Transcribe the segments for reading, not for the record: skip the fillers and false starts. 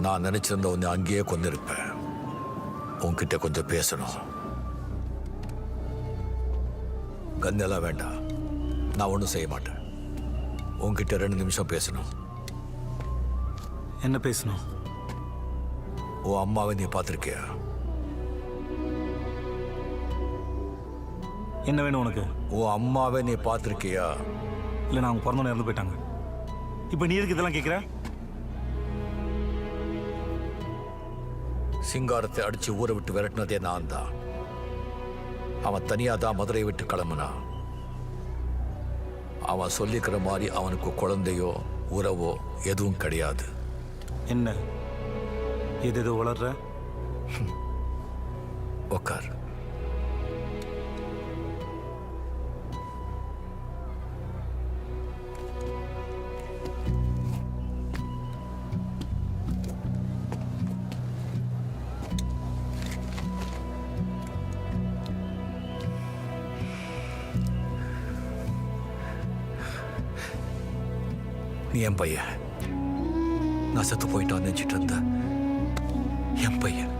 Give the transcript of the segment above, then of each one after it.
நான் நினைச்சிருந்த உன்னை அங்கேயே கொண்டிருப்பேன். உன்கிட்ட கொஞ்சம் பேசணும். கண்ணெல்லாம் வேண்டாம், நான் ஒன்றும் செய்ய மாட்டேன். உன்கிட்ட 2 நிமிஷம் பேசணும். என்ன பேசணும்? உன் அம்மாவை நீ பார்த்துருக்கியா? என்ன வேணும் உனக்கு? உன் அம்மாவை நீ பார்த்துருக்கியா? இல்லை, நான் அவங்க பிறந்தோன்னு இறந்து போயிட்டாங்க. இப்போ நீ எதுக்கு இதெல்லாம் கேட்குற? சிங்காரத்தை அடிச்சு ஊரை விட்டு விரட்டினதே நான் தான். அவன் தனியாக தான் மதுரையை விட்டு கிளம்புனான். அவன் சொல்லிக்கிற மாதிரி அவனுக்கு குழந்தையோ உறவோ எதுவும் கிடையாது. என்ன எது வளர்ற? உக்கார். நீ என் பையன். நான் செத்து போயிட்டான்னு நினைச்சிட்டு இருந்த என் பையன்.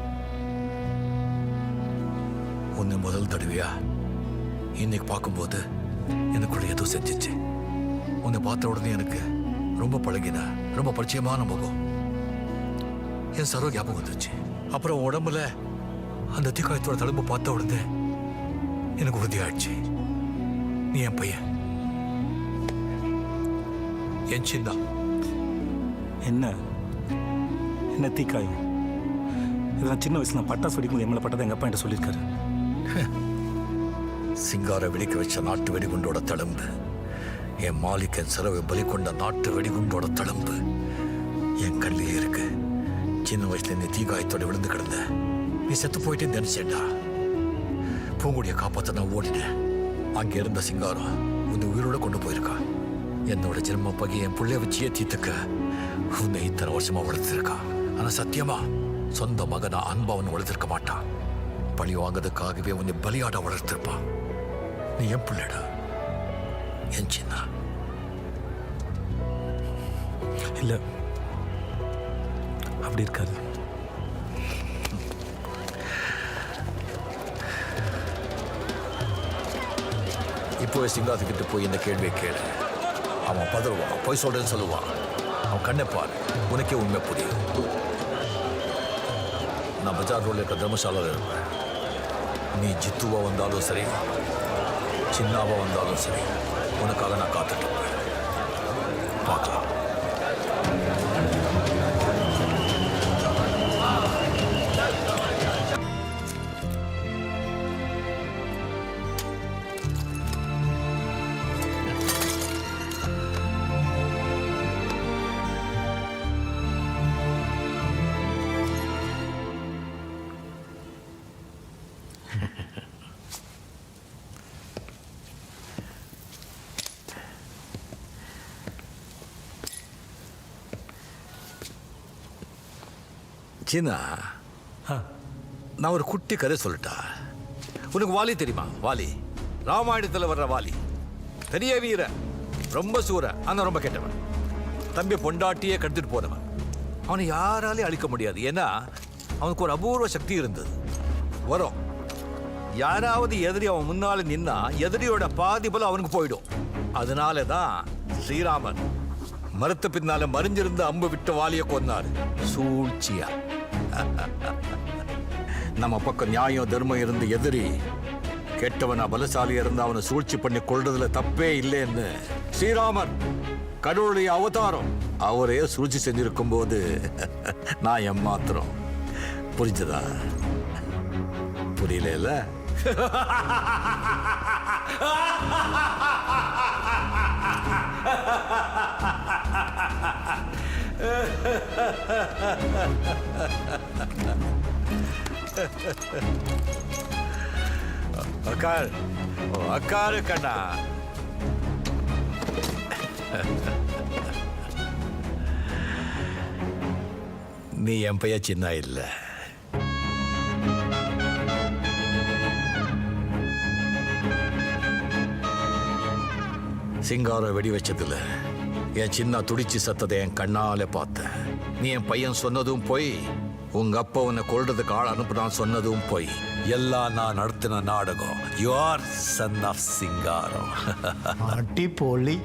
உன்னை முதல் தடவையா இன்னைக்கு பார்க்கும்போது எனக்குள்ள ஏதோ செஞ்சிச்சு. உன்னை பார்த்த உடனே எனக்கு ரொம்ப பழகின, ரொம்ப பரிச்சயமான முகம் என் சர்வ ஞாபகம் வந்துச்சு. அப்புறம் உடம்புல அந்த தீக்காயத்தோட தழும்பு பார்த்த உடனே எனக்கு உறுதியாயிடுச்சு, நீ என் பையன், என் சின்ன. என்ன என்ன தீக்காயம்? இதெல்லாம் சின்ன வயசுல பட்டாசு வெடிக்கும் எம்எல்ஏ பட்டதை எங்கள் அப்பா என்கிட்ட சொல்லியிருக்காரு. சிங்கார வெடிக்க வச்ச நாட்டு வெடிகுண்டோட தழும்பு, என் மாலிகன் சிறவை பலி கொண்ட நாட்டு வெடிகுண்டோட தழும்பு என் கல்லியே இருக்கு. சின்ன வயசுல நீ தீக்காயத்தோட விழுந்து கிடந்த, நீ செத்து போயிட்டேன்னு நினைச்சேன்டா. பூங்குடியை காப்பாற்ற நான் ஓடினேன். அங்கே இருந்த சிங்காரம் உன்னை உயிரோட கொண்டு போயிருக்கா. என்னோட ஜென்ம பகை என் புள்ளைய வச்சியே தீர்த்துக்க உன்னை இத்தனை வருஷமா வளர்த்துருக்கா. ஆனா சத்தியமா சொந்த மகனா அன்பா உன்னை வளர்த்திருக்க மாட்டான். பழி வாங்கிறதுக்காகவே உன்னை பலியாட வளர்த்திருப்பான். நீ என் பிள்ளைடா, என் சின்ன. இல்ல, அப்படி இருக்காது. இப்போ சிங்காத்துக்கிட்ட போய் இந்த கேள்வியை கேளு. அவன் பதறுவான், போய் சொல்றேன்னு சொல்லுவான். அவன் கண்ணை பாரு, உனக்கே உண்மை புரியும். நான் பஜார் ரோட்ல இருக்க தர்மசாலையில் இருப்பேன். நீ ஜித்துவா வந்தாலும் சரி, சின்னாவா வந்தாலும் சரி, உனக்காக நான் காத்துட்டு இருப்பேன். பார்க்கலாம். சின்னா, நான் ஒரு குட்டி கதை சொல்லிட்டா. உனக்கு வாலி தெரியுமா? வாலி, ராமாயணத்தில் வர்ற வாலி. பெரிய வீர, ரொம்ப சூர, ஆனால் ரொம்ப கெட்டவன். தம்பி பொண்டாட்டியே கெடுத்துட்டு போனவன். அவனை யாராலையும் அழிக்க முடியாது. ஏன்னா அவனுக்கு ஒரு அபூர்வ சக்தி இருந்தது. வரும் யாராவது எதிரி அவன் முன்னால நின்னா எதிரியோட பாதி போல அவனுக்கு போயிடும். அதனால தான் ஸ்ரீராமன் மரத்து பின்னால மறிஞ்சிருந்து அம்பு விட்டு வாலிய கொன்னாரு, சூழ்ச்சியா. நம்ம பக்கம் நியாயம் தர்மம் இருந்து எதிரி கெட்டவனா பலசாலியா இருந்து அவனை சூழ்ச்சி பண்ணி கொள்றதுல தப்பே இல்லைன்னு ஸ்ரீராமன் கடவுளுடைய அவதாரம் அவரே சூழ்ச்சி செஞ்சிருக்கும் போது நான் ஏமாத்திரம். புரிஞ்சதா? புரியல? அக்கார், அக்காரு கண்ணா. நீ என் பைய சின்ன இல்ல. சிங்காரம் வெடி வச்சதில்ல என் சின்ன துடிச்சு சத்ததை என் கண்ணால பார்த்தேன். நீ என் பையன் சொன்னதும் போய், உங்க அப்பா உன்னை கொல்றதுக்கு ஆள் அனுப்புனான் சொன்னதும் போய். எல்லாம் நான் நடத்தின நாடகம். யுவர் சன் ஆஃப் சிங்காரம். அடிப்பொலி.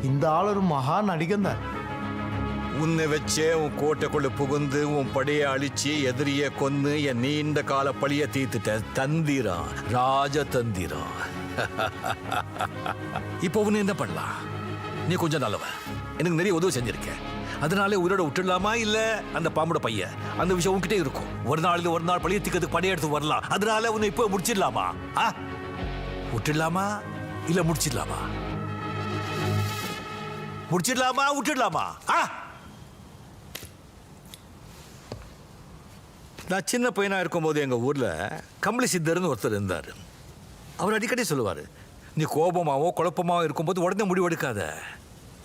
இந்த ஆள் ஒரு மகா நடிகன் தான். உன்னை வச்சே உன் கோட்டைக்குள்ள புகுந்து உன் படையை அழிச்சு எதிரியை கொன்னு என் நீண்ட கால பழிய தீர்த்துட்ட. தந்திரம், ராஜ தந்திரம். இப்போ உன்னை என்ன பண்ணலாம்? நீ கொஞ்சம் நல்லவன், எனக்கு நிறைய உதவி செஞ்சிருக்க. அதனால உயிரோட விட்டுடலாமா இல்ல அந்த பாம்போட பையன் அந்த விஷயம் உன்கிட்ட இருக்கும். ஒரு நாள் பழிய தீக்கிறதுக்கு படையெடுத்து வரலாம். அதனால உன்னை இப்போ முடிச்சிடலாமா? விட்டுடலாமா இல்ல முடிச்சிடலாமா? முடிச்சிடலாமா விட்டுடலாமா? நான் சின்ன பையனா இருக்கும்போது எங்க ஊர்ல கம்பளி சித்தர்னு ஒருத்தர் இருந்தார். அவர் அடிக்கடி சொல்லுவார், நீ கோபமாவோ குழப்பமாவோ இருக்கும்போது உடனே முடிவெடுக்காத.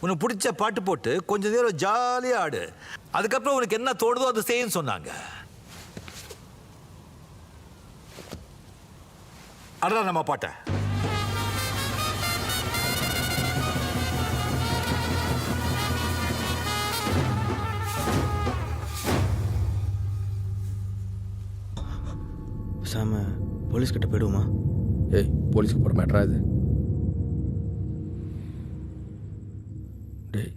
உனக்கு பிடிச்ச பாட்டு போட்டு கொஞ்ச நேரம் ஜாலியாக ஆடு. அதுக்கப்புறம் உனக்கு என்ன தோணுதோ அதை செய்யுன்னு சொன்னாங்க. அதான் நம்ம பாட்டை. சாம போலீஸ் கிட்ட போயிடுவோமா? ஏய், போலீஸ்க்கு போகிற மேட்ரா இது? டேய்,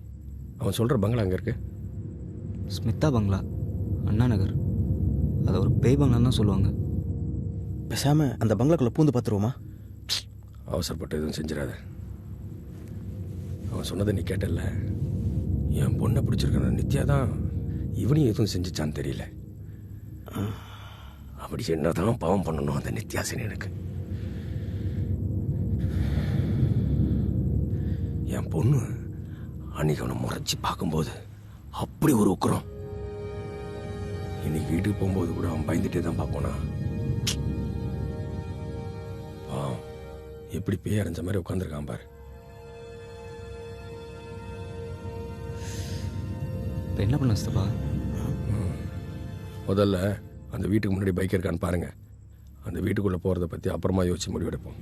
அவன் சொல்கிற பங்களா அங்கே இருக்கு. ஸ்மிதா பங்களா, அண்ணா நகர். அதை ஒரு பேய் பங்களான்னு தான் சொல்லுவாங்க. பேசாம அந்த பங்களாக்குள்ளே பூந்து பார்த்துருவோமா? அவசரப்பட்டு எதுவும் செஞ்சிடாத. அவன் சொன்னதை நீ கேட்டல. என் பொண்ணை பிடிச்சிருக்கான நித்யா தான் இவனையும் எதுவும் செஞ்சிச்சான்னு தெரியல. அப்படி என்னதான் பாவம் பண்ணணும் அந்த நித்யாசினி எனக்கு. என் பொண்ணு அன்னைக்கு அவனை முறைச்சி பார்க்கும்போது அப்படி ஒரு உக்குறோம். இன்னைக்கு வீட்டுக்கு போகும்போது கூட அவன் பயந்துட்டே தான் பார்ப்போனா. பாவம், எப்படி பேய் அரைஞ்ச மாதிரி உட்காந்துருக்கான் பாரு. இப்போ என்ன பண்ண சித்தப்பா? முதல்ல அந்த வீட்டுக்கு முன்னாடி பைக் இருக்கான்னு பாருங்க. அந்த வீட்டுக்குள்ளே போகிறத பற்றி அப்புறமா யோசிச்சு முடிவெடுப்போம்.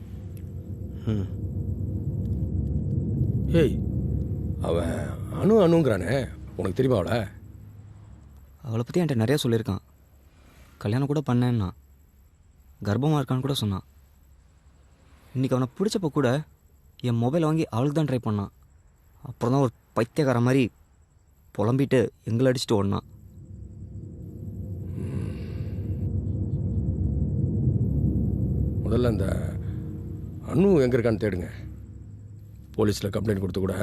ஏய், அவன் அணுங்கிறானே, உனக்கு தெரியுமா அவளை? அவளை பற்றி என்கிட்ட நிறையா சொல்லியிருக்கான். கல்யாணம் கூட பண்ணேன்னா, கர்ப்பமாக இருக்கான்னு கூட சொன்னான். இன்றைக்கி அவனை பிடிச்சப்போ கூட என் மொபைல் வாங்கி அவளுக்கு தான் ட்ரை பண்ணான். அப்புறம் தான் ஒரு பைத்தியக்கார மாதிரி புலம்பிட்டு எங்களை அடிச்சுட்டு ஓடினான். முதல்ல அந்த அணு எங்கே இருக்கான்னு தேடுங்க. போலீஸில் கம்ப்ளைண்ட் கொடுத்து கூட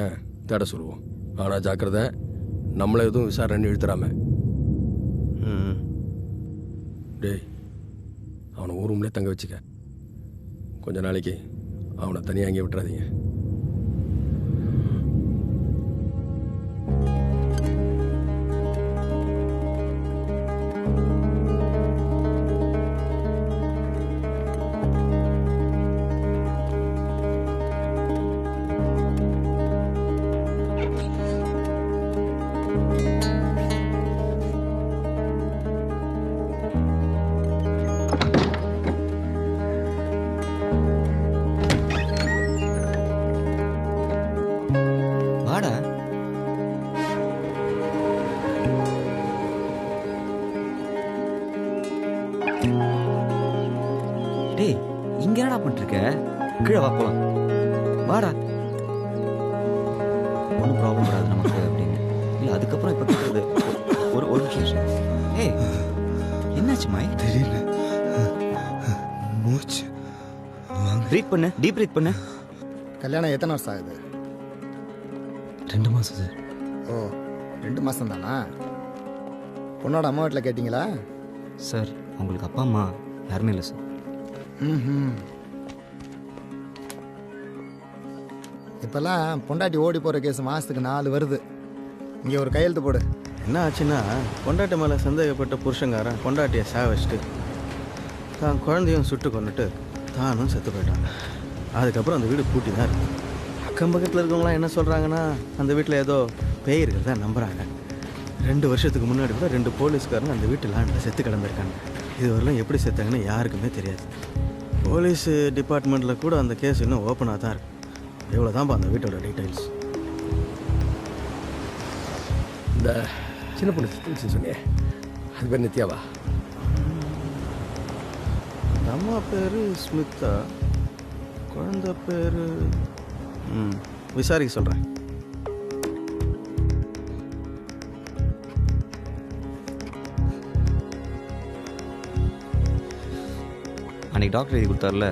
தேட சொல்லுவோம். ஆனால் ஜாக்கிரதை, நம்மளை எதுவும் விசாரணை இழுத்துறாம. டேய், அவனை ஒரு ரூம்லேயே தங்க வச்சுக்க. கொஞ்ச நாளைக்கு அவனை தனியாக அங்கே விட்டுறாதீங்க. வாடா. டேய், இங்க என்னடா பண்ணிருக்க? கீழே வா போலாம். வாடா. ஒன்றும் ப்ராப்ளம் வராது நமக்கு அப்படின்னு. இல்லை, அதுக்கப்புறம் இப்போ கேட்குறது ஒரு நிமிஷம். ஏய், என்னாச்சு மாய்? தெரியல, மூச்சு ப்ரீத் பண்ணு, டீப் ப்ரீத் பண்ணு. கல்யாணம் எத்தனை வருஷம் ஆகுது? 2 மாதம் சார். ஓ, 2 மாதம் தானா? பொண்ணோட அம்மா வீட்டில் கேட்டிங்களா? சார், உங்களுக்கு அப்பா அம்மா யாருமே இல்லை சார். ம். இப்போல்லாம் பொண்டாட்டி ஓடி போகிற கேஸ் மாதத்துக்கு 4 வருது. இங்கே ஒரு கையெழுத்து போடு. என்ன ஆச்சுன்னா, பொண்டாட்டி மேலே சந்தேகப்பட்ட புருஷங்காரன் பொண்டாட்டியை சாவச்சிட்டு தான் குழந்தையும் சுட்டு கொண்டுட்டு தானும் செத்து போயிட்டான். அதுக்கப்புறம் அந்த வீடு பூட்டி தான் இருக்கு. அக்கம் பக்கத்தில் இருக்கவங்களாம் என்ன சொல்கிறாங்கன்னா, அந்த வீட்டில் ஏதோ பேய் இருக்கிறதா நம்புகிறாங்க. 2 வருஷத்துக்கு முன்னாடி கூட 2 போலீஸ்காரங்க அந்த வீட்டில் செத்து கிடந்திருக்காங்க. இதுவரையிலும் எப்படி செத்தாங்கன்னு யாருக்குமே தெரியாது. போலீஸ் டிபார்ட்மெண்ட்டில் கூட அந்த கேஸ் இன்னும் ஓப்பனாக தான் இருக்குது. இவ்வளோ தான்ப்பா அந்த வீட்டோட டீட்டெயில்ஸ். இந்த சின்ன பொண்ணு சித்துச்சு சொன்னியே அது பேர் நித்யாவா? அந்த அம்மா பேர் ஸ்மிதா, குழந்தை பேர் விசாரிக்க சொல்கிறேன். அன்றைக்கி டாக்டர் எழுதி கொடுத்தார்ல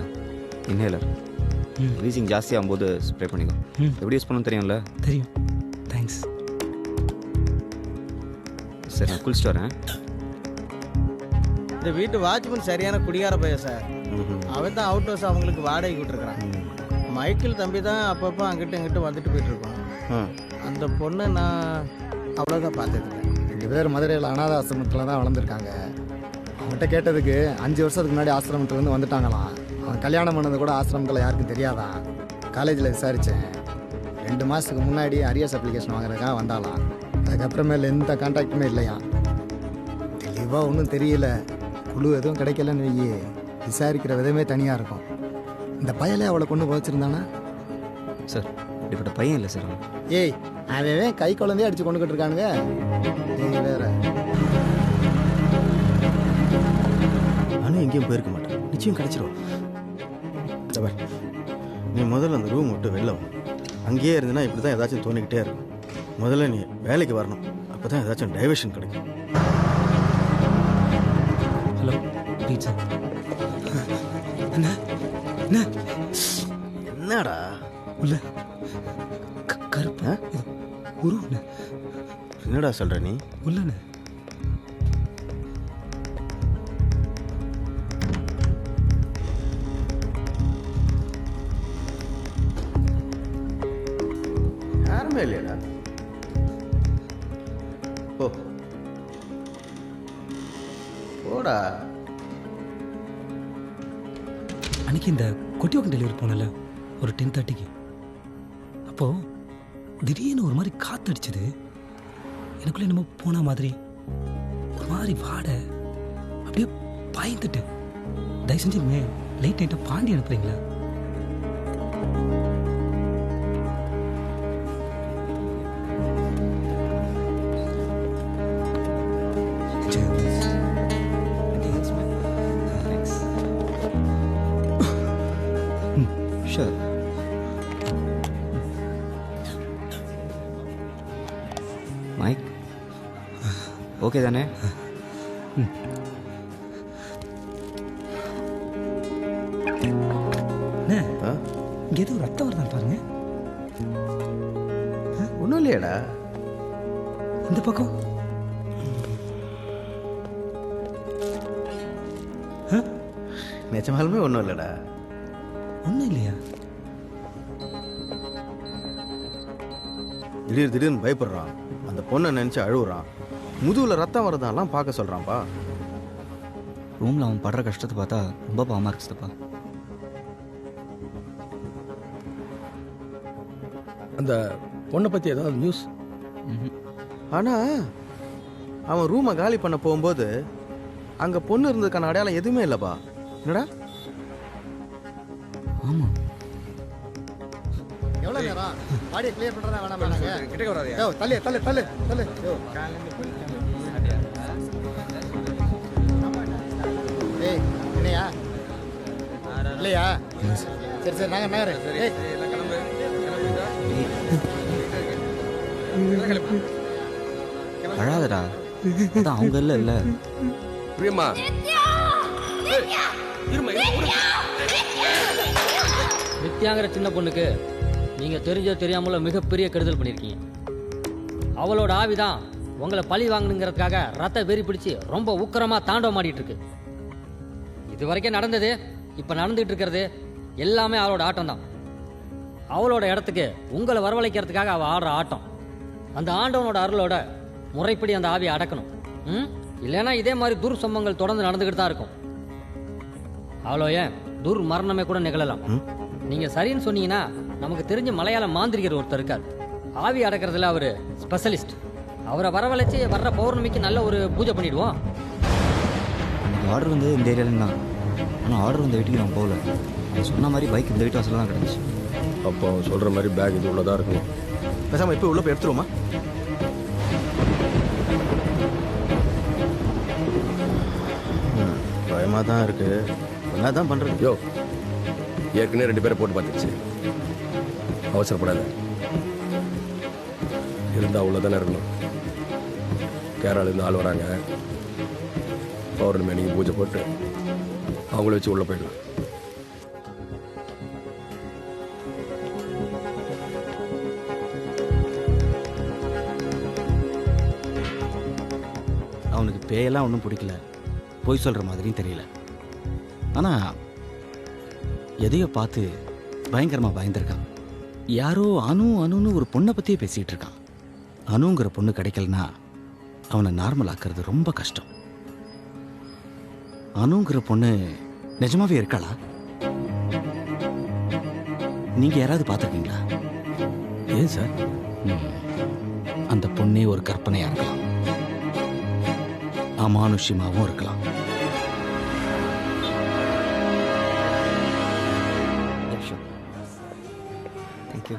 இன்ஹேலர், வீசிங் ஜாஸ்தியாகும் போது ஸ்ப்ரே பண்ணிக்கோ. எப்படி யூஸ் பண்ணணும் தெரியும்ல? தெரியும். தேங்க்ஸ். சரி, நான் குளிச்சுட்டு வரேன். இந்த வீட்டு வாட்ச்மேன் சரியான குடிகார பையன் சார். அவன் தான் அவுட் ஹவுஸ் அவங்களுக்கு வாடகை விட்டுருக்குறான். மைக்கேல் தம்பி தான் அப்பப்போ அங்கிட்ட இங்கிட்ட வந்துட்டு போயிட்டு இருக்கோம். அந்த பொண்ணை நான் அவ்வளோதான் பார்த்துருக்கேன். 2 பேர் மதுரையில் அனாத ஆசிரமத்தில் தான் வளர்ந்துருக்காங்க. அவன்கிட்ட கேட்டதுக்கு 5 வருஷத்துக்கு முன்னாடி ஆசிரமத்துலேருந்து வந்துட்டாங்களாம். அவன் கல்யாணம் பண்ணது கூட ஆசிரமத்தில் யாருக்கும் தெரியாதான். காலேஜில் விசாரித்தேன். 2 மாதத்துக்கு முன்னாடி அரியர்ஸ் அப்ளிகேஷன் வாங்குறதுக்காக வந்தாலாம். அதுக்கப்புறமேல எந்த கான்டாக்டுமே இல்லையா. தெளிவாக ஒன்றும் தெரியல. குழு எதுவும் கிடைக்கலன்னு வையி, விசாரிக்கிற விதமே தனியாக இருக்கும். இந்த பயலே அவளை கொண்டு போச்சிருந்தானா? சார், இப்படிப்பட்ட பையன் இல்லை சார். ஏய், அவன் கை குழந்தையே அடித்து கொண்டுக்கிட்டு இருக்கானுங்க. நீ வேற. நானும் எங்கேயும் போயிருக்க மாட்டேன். நிச்சயம் கிடைச்சிரும். நீ முதல்ல அந்த ரூம் விட்டு வெளில வா. அங்கேயே இருந்தனா இப்படி தான் ஏதாச்சும் தோணிக்கிட்டே இருக்கும். முதல்ல நீ வேலைக்கு வரணும். அப்போ தான் ஏதாச்சும் டைவர்ஷன் கிடைக்கும். Hello, please sir. என்ன என்ன என்னடா உள்ள கருப்பா உருவண்ண? என்னடா சொல்கிற நீ? உள்ளண்ண யாருமே இல்லையாடா? ஓ போடா. அன்னைக்கு இந்த கொட்டியோக்கம் டெலிவரி போனல ஒரு 10:30க்கு. அப்போது திடீர்னு ஒரு மாதிரி காற்றடிச்சது. எனக்குள்ளே என்னமோ போன மாதிரி ஒரு மாதிரி வாட. அப்படியே பயந்துட்டு, தயவு செஞ்சு லேட் நைட்டாக பாண்டி அனுப்புறீங்களா? ஷூர். மைக் ஓகே தானே? இங்கே ஏதோ ரத்தம் வருதான் பாருங்க. ஒன்றும் இல்லையாடா? இந்த பக்கம் நிஜமாலுமே ஒன்றும் இல்லைடா. ஒன்றும் இல்லையா? திடீர்னு பயப்படுறான். அந்த பொண்ணை நினச்சி அழுகுறான். முதுகில் ரத்தம் வரதான்லாம் பார்க்க சொல்கிறான்ப்பா. ரூமில் அவன் படுற கஷ்டத்தை பார்த்தா ரொம்ப பாவமாக இருக்குதுப்பா. அந்த பொண்ணை பற்றி ஏதாவது நியூஸ்? ஆனால் அவன் ரூமை காலி பண்ண போகும்போது அங்கே பொண்ணு இருந்ததுக்கான அடையாளம் எதுவுமே இல்லைப்பா. என்னடா? ஆமாம். எவ்வளோ நேரம் பாடியை கிளியர் பண்ணுறதா வேணாம். கிட்டே வராது. யோ தள்ளு தள்ளு தள்ளு தள்ளு. யோ ஏய், என்னையா இல்லையா? சரி சரி, நாங்கள் நகரு. ஏய் அழாதடா, அதான் அவங்க இல்லை. பிரியமா, நித்யாங்கிற சின்ன பொண்ணுக்கு நீங்கள் தெரிஞ்சோ தெரியாமல மிகப்பெரிய கெடுதல் பண்ணியிருக்கீங்க. அவளோட ஆவிதான் உங்களை பழி வாங்கணுங்கிறதுக்காக ரத்த வெறி பிடிச்சி ரொம்ப உக்கிரமாக தாண்டவம் ஆடிட்டு இருக்கு. இது வரைக்கும் நடந்தது, இப்போ நடந்துகிட்டு இருக்கிறது எல்லாமே அவளோட ஆட்டம் தான். அவளோட இடத்துக்கு உங்களை வரவழைக்கிறதுக்காக அவள் ஆடுற ஆட்டம். அந்த ஆண்டவனோட அருளோட முறைப்படி அந்த ஆவியை அடக்கணும். இல்லைன்னா இதே மாதிரி துர் சம்பவங்கள் தொடர்ந்து நடந்துக்கிட்டு தான் இருக்கும். அவ்வளோ ஏன் துர் மரணமே கூட நிகழலாம். நீங்கள் சரின்னு சொன்னீங்கன்னா நமக்கு தெரிஞ்ச மலையாள மாந்திரிகர் ஒருத்தர் இருக்கார். ஆவி அடக்கிறதுல அவர் ஸ்பெஷலிஸ்ட். அவரை வரவழைச்சி வர்ற பௌர்ணமிக்கு நல்ல ஒரு பூஜை பண்ணிடுவோம். அன்றைக்கி ஆர்டர் வந்து இந்த ஏரியாவில் தான். ஆனால் ஆர்டர் வந்த வீட்டுக்கு நான் போகல. அவன் சொன்ன மாதிரி பைக் இந்த வீட்டு வாசலில் தான் கிடந்துச்சு. அப்போ சொல்கிற மாதிரி பேக் இது உள்ளதாக இருக்கும். பேசாமல் இப்போ உள்ள போய் எடுத்துருவோமா? பயமாக தான் இருக்குது. என்ன தான் பண்ணுறது? யோ, ஏற்கனவே 2 பேரை போட்டு பார்த்துச்சு. அவசரப்படாத. இருந்தால் உள்ள தானே இருக்கணும். கேரளாலேருந்து ஆள் வராங்க. பௌர்ணமி அன்னைக்கு பூஜை போட்டு அவங்கள வச்சு உள்ளே போயிடலாம். அவனுக்கு பேயெல்லாம் ஒன்றும் பிடிக்கல, பொய் சொல்கிற மாதிரியும் தெரியல. ஆனால் எதையோ பார்த்து பயங்கரமாக பயந்துருக்கான். யாரோ அணுன்னு ஒரு பொண்ணை பற்றியே பேசிகிட்டு இருக்கான். அணுங்கிற பொண்ணு கிடைக்கலனா அவனை நார்மல் ஆக்கிறது ரொம்ப கஷ்டம். அணுங்கிற பொண்ணு நிஜமாவே இருக்காளா? நீங்கள் யாராவது பார்த்துருக்கீங்களா? ஏன் சார்? அந்த பொண்ணே ஒரு கற்பனையாக இருக்கலாம், அமானுஷ்யமாகவும் இருக்கலாம். தேங்க்யூ.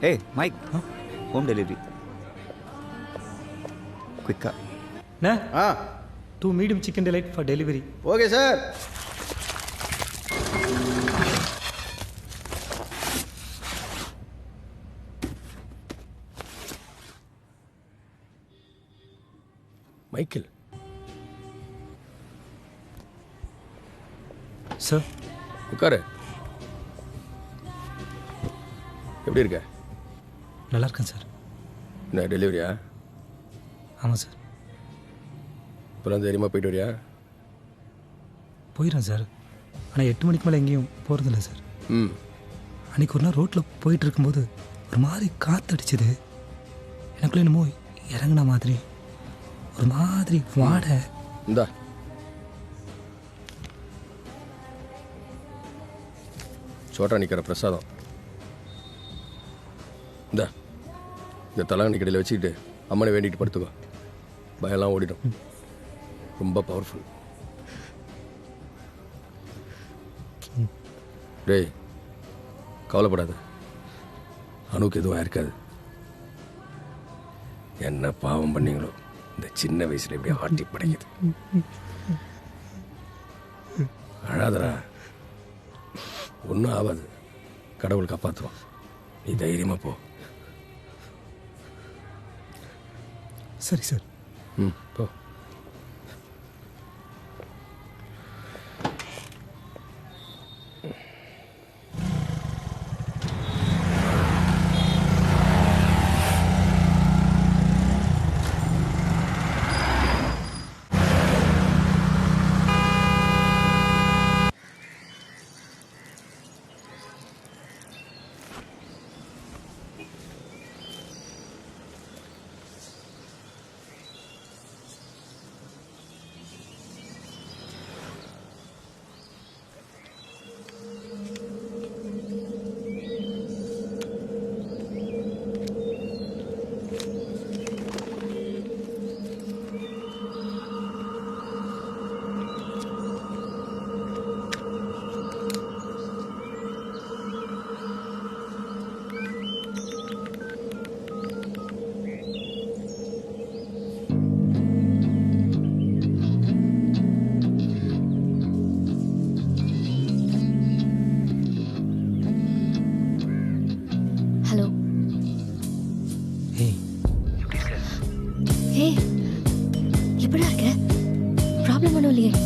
ஏய் மைக், ஹோம் டெலிவரி குயிக்கா. ஆ 2 medium chicken delight for delivery. Okay sir. Michael, sir உட்காரு. எப்படி இருக்க? நல்லா இருக்கேன் சார். என்ன டெலிவரியா? ஆமாம் சார், இப்போலாம் தைரியமாக போயிட்டு வரியா? போயிடுறேன் சார். ஆனால் 8 மணிக்கு மேலே எங்கேயும் போகிறதில்ல சார். ம். அன்றைக்கி ஒரு நாள் ரோட்டில் போயிட்டு இருக்கும்போது ஒரு மாதிரி காற்றடிச்சிது. எனக்குள்ளே என்னமோ இறங்கின மாதிரி ஒரு மாதிரி வாடை. இந்தா சோட்டா நிற்கிற பிரசாதம். இந்த தலாங்கி கடையில் வச்சுக்கிட்டு அம்மனை வேண்டிட்டு படுத்துக்கோ. பயம்லாம் ஓடிடும். ரொம்ப பவர்ஃபுல். டேய், கவலைப்படாத. அணுக்கு எதுவும் இருக்காது. என்ன பாவம் பண்ணீங்களோ இந்த சின்ன வயசுல இப்படி ஆட்டி படைக்குது. அழாதரா, ஒன்றும் ஆகாது. கடவுள் காப்பாற்றுவான். நீ தைரியமா போ. சரி சார். ம், போ.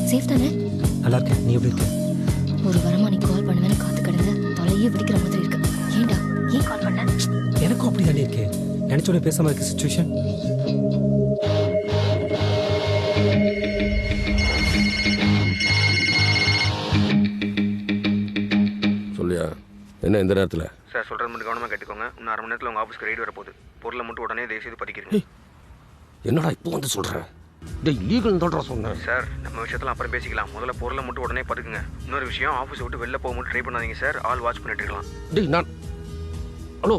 சேஃப் தானே? நல்லா இருக்கேன். நீ எப்படி இருக்க? ஒரு வாரமா நீ கால் பண்ணுவேன்னு காத்து கிடந்த தலையே வெடிக்கிற மாதிரி இருக்கு. ஏண்டா ஏன் கால் பண்ண? எனக்கும் அப்படி தானே இருக்கு. நினைச்சோட பேசாம இருக்க சிச்சுவேஷன். சொல்லியா என்ன இந்த நேரத்தில்? சார் சொல்கிறது மட்டும் கவனமாக கேட்டுக்கோங்க. இன்னும் 1/2 மணி நேரத்தில் உங்கள் ஆஃபீஸ்க்கு ரைடு வரப்போகுது. பொருளை மட்டும் உடனே தயவுசெய்து பறிக்கிறீங்க. என்னடா இப்போ வந்து சொல்கிறேன்? டேய், லீகல் தான் சொன்னேன். சார் நம்ம விஷயத்தில் அப்புறம் பேசிக்கலாம். முதல்ல பொருளை மட்டும் உடனே படுக்குங்க. இன்னொரு விஷயம், ஆஃபீஸை விட்டு வெளில போக மட்டும் ட்ரை பண்ணாதீங்க சார். ஆள் வாட்ச் பண்ணிட்டு இருக்கலாம். டேய், நான் ஹலோ